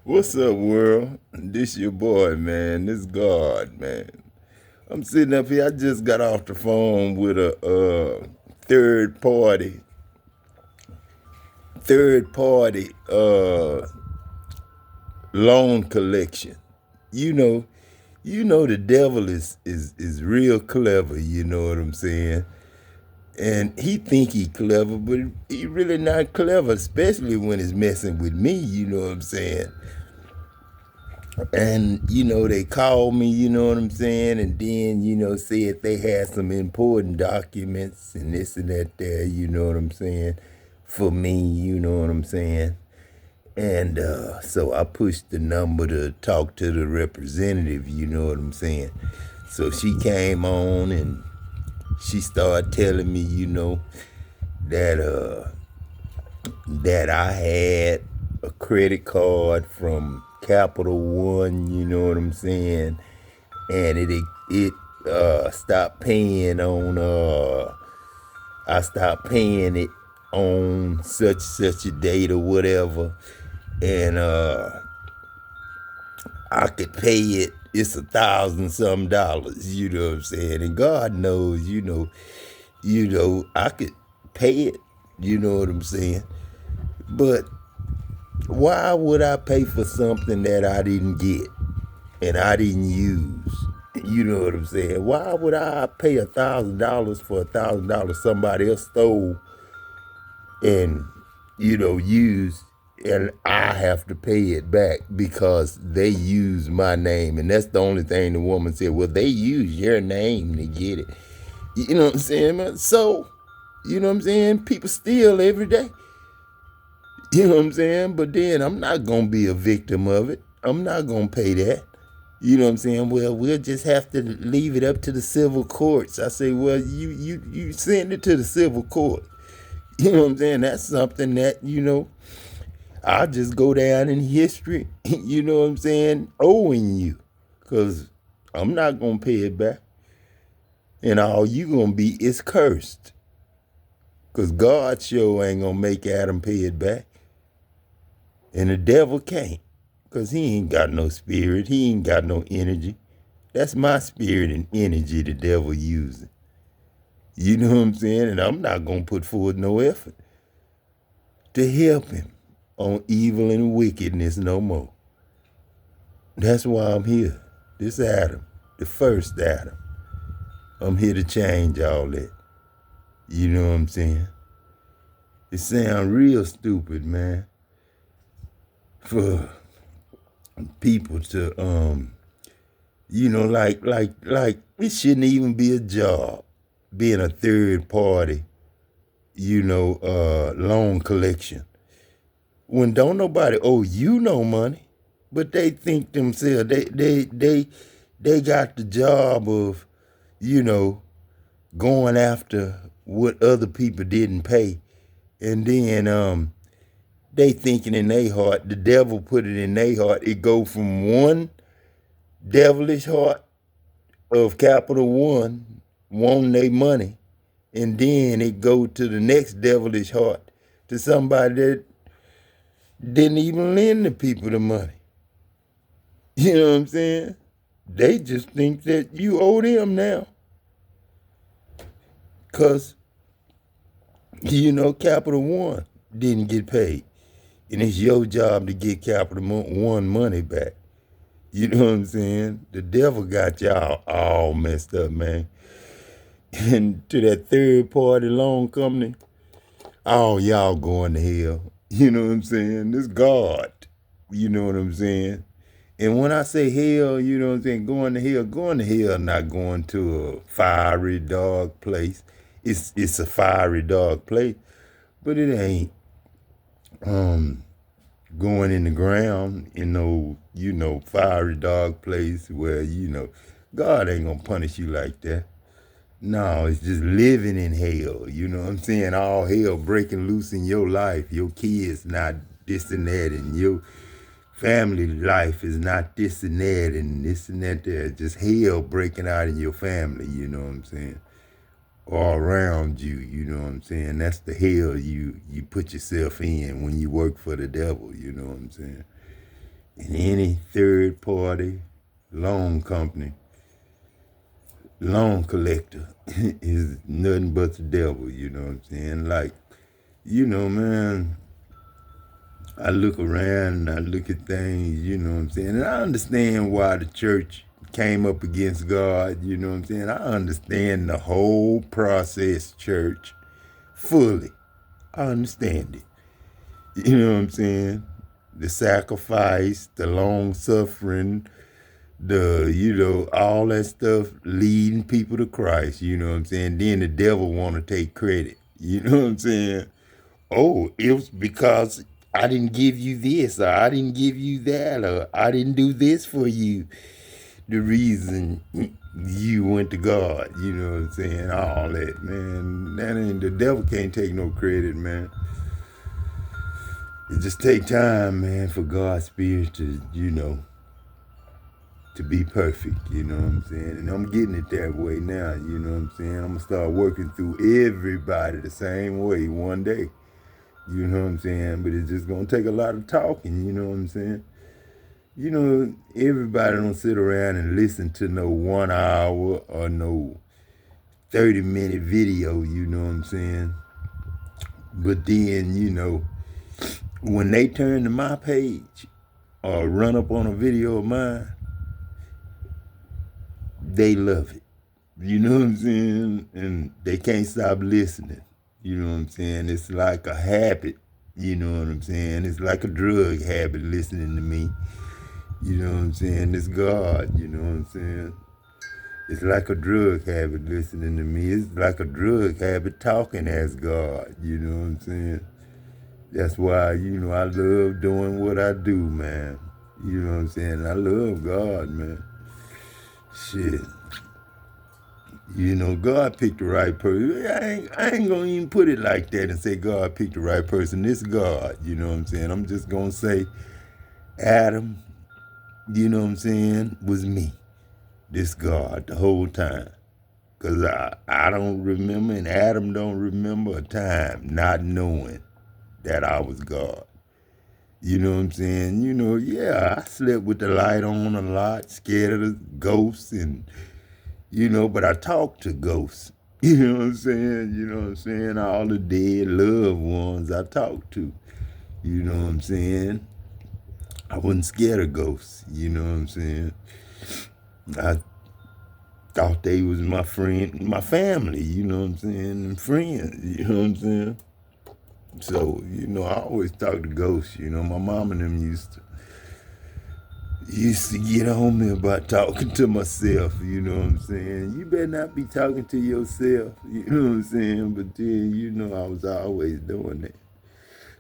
What's up, world? This your boy, man. This God, man. I'm sitting up here. I just got off the phone with a third party, third party loan collection. You know, the devil is real clever. You know what I'm saying? And he think he clever, but he really not clever, especially when it's messing with me. You know what I'm saying? And, they called me, you know what I'm saying? And then, said they had some important documents and this and that there, you know what I'm saying? For me, you know what I'm saying? And so I pushed the number to talk to the representative, you know what I'm saying? So she came on and she started telling me, that that I had a credit card from Capital One, you know what I'm saying? And it stopped paying on I stopped paying it on such a date or whatever. And I could pay it. It's 1,000 some dollars, you know what I'm saying? And God knows, I could pay it, you know what I'm saying? But why would I pay for something that I didn't get and I didn't use? You know what I'm saying? Why would I pay $1,000 for $1,000 somebody else stole and used, and I have to pay it back because they used my name, and that's the only thing the woman said. Well, they used your name to get it. You know what I'm saying, man? So, you know what I'm saying? People steal every day. You know what I'm saying? But then I'm not gonna be a victim of it. I'm not gonna pay that. You know what I'm saying? Well, we'll just have to leave it up to the civil courts. I say, well, you send it to the civil court. You know what I'm saying? That's something that, I'll just go down in history, you know what I'm saying, owing you. Cause I'm not gonna pay it back. And all you gonna be is cursed. Cause God sure ain't gonna make Adam pay it back. And the devil can't. Cause he ain't got no spirit. He ain't got no energy. That's my spirit and energy the devil using. You know what I'm saying? And I'm not gonna put forth no effort to help him on evil and wickedness no more. That's why I'm here. This Adam, the first Adam. I'm here to change all that. You know what I'm saying? It sounds real stupid, man, for people to like it shouldn't even be a job being a third party, loan collection. When don't nobody owe you no money, but they think themselves they got the job of, you know, going after what other people didn't pay. And then they thinking in their heart, the devil put it in their heart, it go from one devilish heart of Capital One wanting their money, and then it go to the next devilish heart to somebody that didn't even lend the people the money. You know what I'm saying? They just think that you owe them now. Because, Capital One didn't get paid. And it's your job to get Capital One money back. You know what I'm saying? The devil got y'all all messed up, man. And to that third party loan company, all y'all going to hell. You know what I'm saying? This God. You know what I'm saying? And when I say hell, you know what I'm saying, going to hell, not going to a fiery, dark place. It's a fiery, dark place, but it ain't going in the ground in no, fiery, dark place where, God ain't gonna punish you like that. No, it's just living in hell. You know what I'm saying? All hell breaking loose in your life. Your kids not this and that, and your family life is not this and that, and this and that there. Just hell breaking out in your family, you know what I'm saying? Or around you, you know what I'm saying? That's the hell you put yourself in when you work for the devil, you know what I'm saying? And any third party loan company, loan collector is nothing but the devil, you know what I'm saying? Like, man, I look around and I look at things, you know what I'm saying? And I understand why the church came up against God, you know what I'm saying? I understand the whole process, church, fully. I understand it. You know what I'm saying? The sacrifice, the long suffering, all that stuff leading people to Christ, you know what I'm saying? Then the devil want to take credit. You know what I'm saying? Oh, it was because I didn't give you this, or I didn't give you that, or I didn't do this for you. The reason you went to God, you know what I'm saying? All that, man. That ain't, the devil can't take no credit, man. It just take time, man, for God's spirit to, to be perfect, you know what I'm saying? And I'm getting it that way now, you know what I'm saying? I'm gonna start working through everybody the same way one day. You know what I'm saying? But it's just gonna take a lot of talking, you know what I'm saying? Everybody don't sit around and listen to no 1 hour or no 30-minute video, you know what I'm saying? But then, when they turn to my page or run up on a video of mine, they love it. You know what I'm saying? And they can't stop listening. You know what I'm saying? It's like a habit. You know what I'm saying? It's like a drug habit listening to me. You know what I'm saying? It's God. You know what I'm saying? It's like a drug habit listening to me. It's like a drug habit talking as God. You know what I'm saying? That's why, I love doing what I do, man. You know what I'm saying? I love God, man. Shit. God picked the right person. I ain't gonna even put it like that and say God picked the right person. This God, you know what I'm saying? I'm just gonna say Adam, you know what I'm saying, was me. This God the whole time. Because I don't remember, and Adam don't remember a time not knowing that I was God. You know what I'm saying? I slept with the light on a lot, scared of the ghosts, and, but I talked to ghosts. You know what I'm saying? All the dead loved ones I talked to. You know what I'm saying? I wasn't scared of ghosts. You know what I'm saying? I thought they was my friend, my family, you know what I'm saying, and friends, you know what I'm saying? So, I always talk to ghosts, my mom and them used to get on me about talking to myself, you know what I'm saying? You better not be talking to yourself, you know what I'm saying? But then, I was always doing that.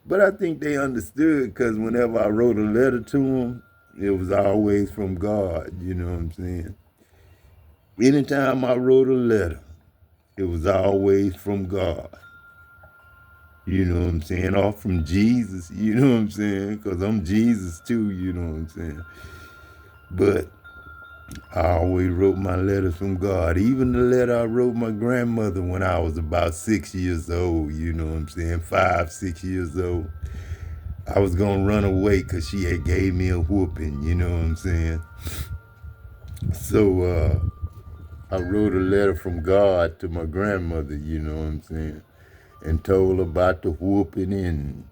But I think they understood because whenever I wrote a letter to them, it was always from God, you know what I'm saying? Anytime I wrote a letter, it was always from God. You know what I'm saying? Or from Jesus, you know what I'm saying? Because I'm Jesus too, you know what I'm saying? But I always wrote my letters from God. Even the letter I wrote my grandmother when I was about 6 years old, you know what I'm saying? 5, 6 years old. I was going to run away because she had gave me a whooping, you know what I'm saying? So I wrote a letter from God to my grandmother, you know what I'm saying? And told her about the whooping and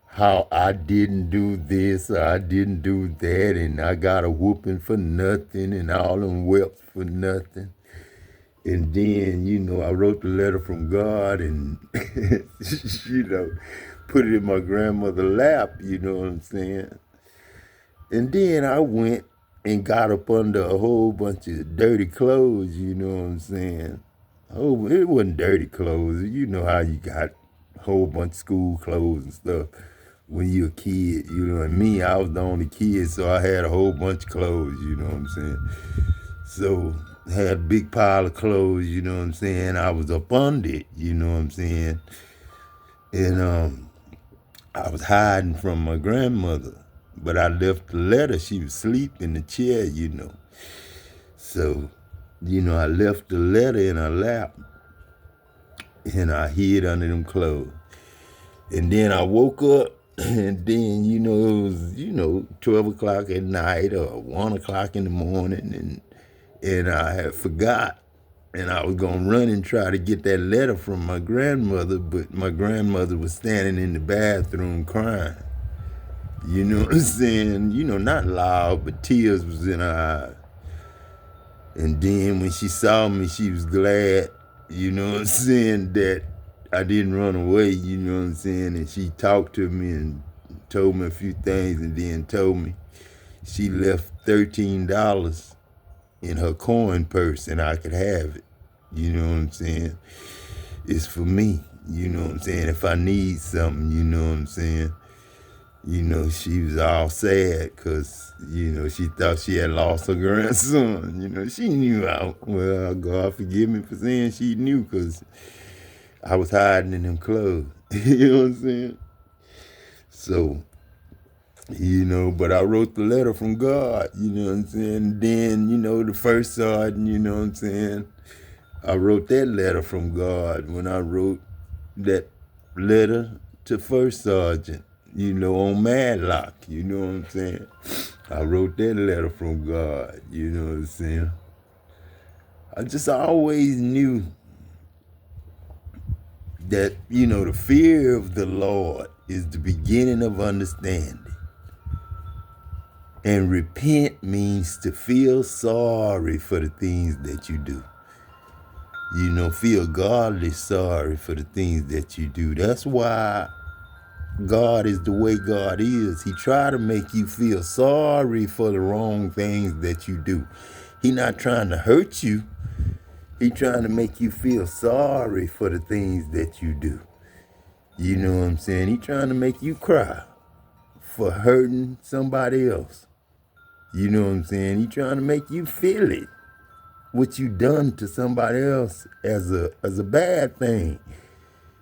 how I didn't do this or I didn't do that and I got a whooping for nothing and all them wept for nothing. And then, I wrote the letter from God and, put it in my grandmother's lap, you know what I'm saying? And then I went and got up under a whole bunch of dirty clothes, you know what I'm saying? Oh, it wasn't dirty clothes. You know how you got a whole bunch of school clothes and stuff when you're a kid, and me, I was the only kid, so I had a whole bunch of clothes, you know what I'm saying? So I had a big pile of clothes, you know what I'm saying? I was up under it, you know what I'm saying? And I was hiding from my grandmother, but I left the letter. She was asleep in the chair, So, I left the letter in her lap and I hid under them clothes. And then I woke up And then, it was, 12 o'clock at night or 1 o'clock in the morning, and I had forgot. And I was going to run and try to get that letter from my grandmother, but my grandmother was standing in the bathroom crying. You know what I'm saying? Not loud, but tears was in her eyes. And then when she saw me, she was glad, that I didn't run away, and she talked to me and told me a few things and then told me she left $13 in her coin purse and I could have it. You know what I'm saying? It's for me, if I need something, she was all sad because, she thought she had lost her grandson. She knew God forgive me for saying she knew because I was hiding in them clothes. You know what I'm saying? So, but I wrote the letter from God, you know what I'm saying? Then, the first sergeant, you know what I'm saying? I wrote that letter from God when I wrote that letter to first sergeant, on Madlock, you know what I'm saying? I wrote that letter from God, you know what I'm saying? I just always knew that, the fear of the Lord is the beginning of understanding. And repent means to feel sorry for the things that you do. Feel godly sorry for the things that you do. That's why God is the way God is. He try to make you feel sorry for the wrong things that you do. He not trying to hurt you. He trying to make you feel sorry for the things that you do. You know what I'm saying? He trying to make you cry for hurting somebody else. You know what I'm saying? He trying to make you feel it. What you done to somebody else as a bad thing.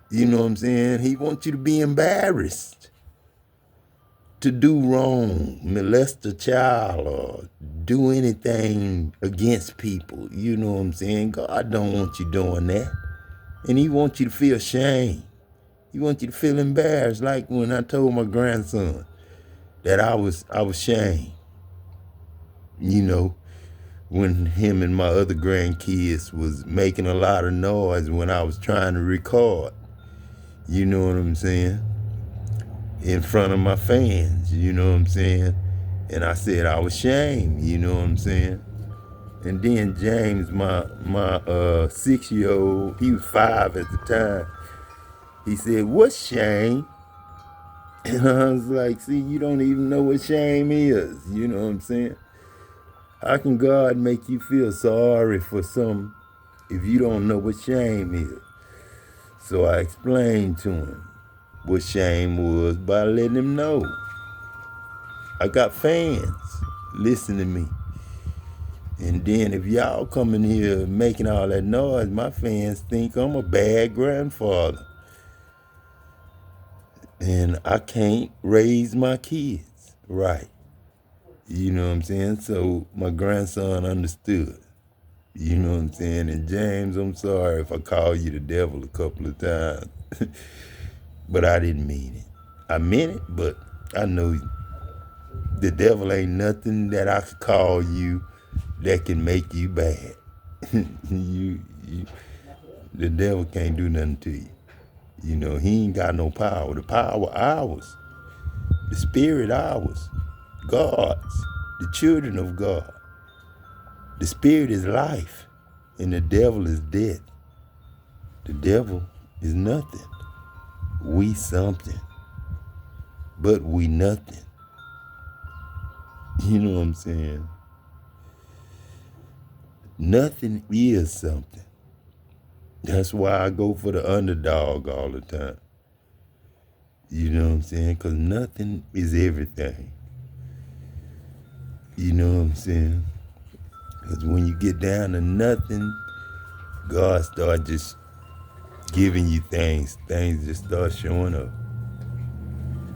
You know what I'm saying? He wants you to be embarrassed, to do wrong, molest a child, or do anything against people. You know what I'm saying? God don't want you doing that. And he wants you to feel shame. He wants you to feel embarrassed, like when I told my grandson that I was shamed. When him and my other grandkids was making a lot of noise when I was trying to record. You know what I'm saying? In front of my fans, you know what I'm saying? And I said I was ashamed, you know what I'm saying? And then James, my 6-year-old, he was 5 at the time. He said, "What's shame?" And I was like, "See, you don't even know what shame is." You know what I'm saying? How can God make you feel sorry for something if you don't know what shame is? So I explained to him what shame was by letting him know. I got fans listen to me. And then if y'all come in here making all that noise, my fans think I'm a bad grandfather. And I can't raise my kids right. You know what I'm saying? So my grandson understood. You know what I'm saying? And James, I'm sorry if I called you the devil a couple of times. But I didn't mean it. I meant it, but I know the devil ain't nothing that I could call you that can make you bad. you, the devil can't do nothing to you. He ain't got no power. The power ours. The spirit ours. God's. The children of God. The spirit is life, and the devil is death. The devil is nothing. We something, but we nothing. You know what I'm saying? Nothing is something. That's why I go for the underdog all the time. You know what I'm saying? Because nothing is everything. You know what I'm saying? Because when you get down to nothing, God starts just giving you things. Things just start showing up.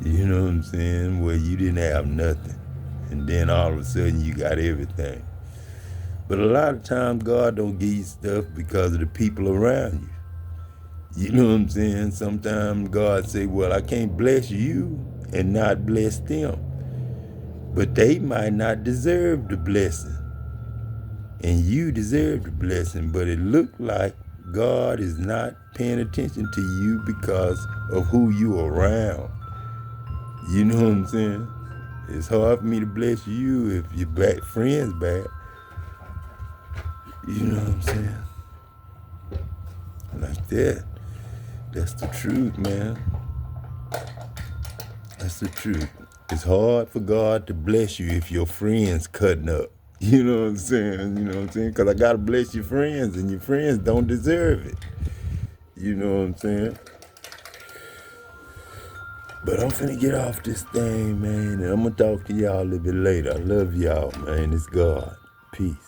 You know what I'm saying? Where you didn't have nothing. And then all of a sudden you got everything. But a lot of times God don't give you stuff because of the people around you. You know what I'm saying? Sometimes God say, well, I can't bless you. and not bless them. But they might not deserve the blessing. And you deserve the blessing. But it looked like God is not paying attention to you because of who you around. You know what I'm saying? It's hard for me to bless you if your friends bad. You know what I'm saying? Like that. That's the truth, man. That's the truth. It's hard for God to bless you if your friends cutting up. You know what I'm saying? You know what I'm saying? Because I got to bless your friends, and your friends don't deserve it. You know what I'm saying? But I'm finna get off this thing, man, and I'm going to talk to y'all a little bit later. I love y'all, man. It's God. Peace.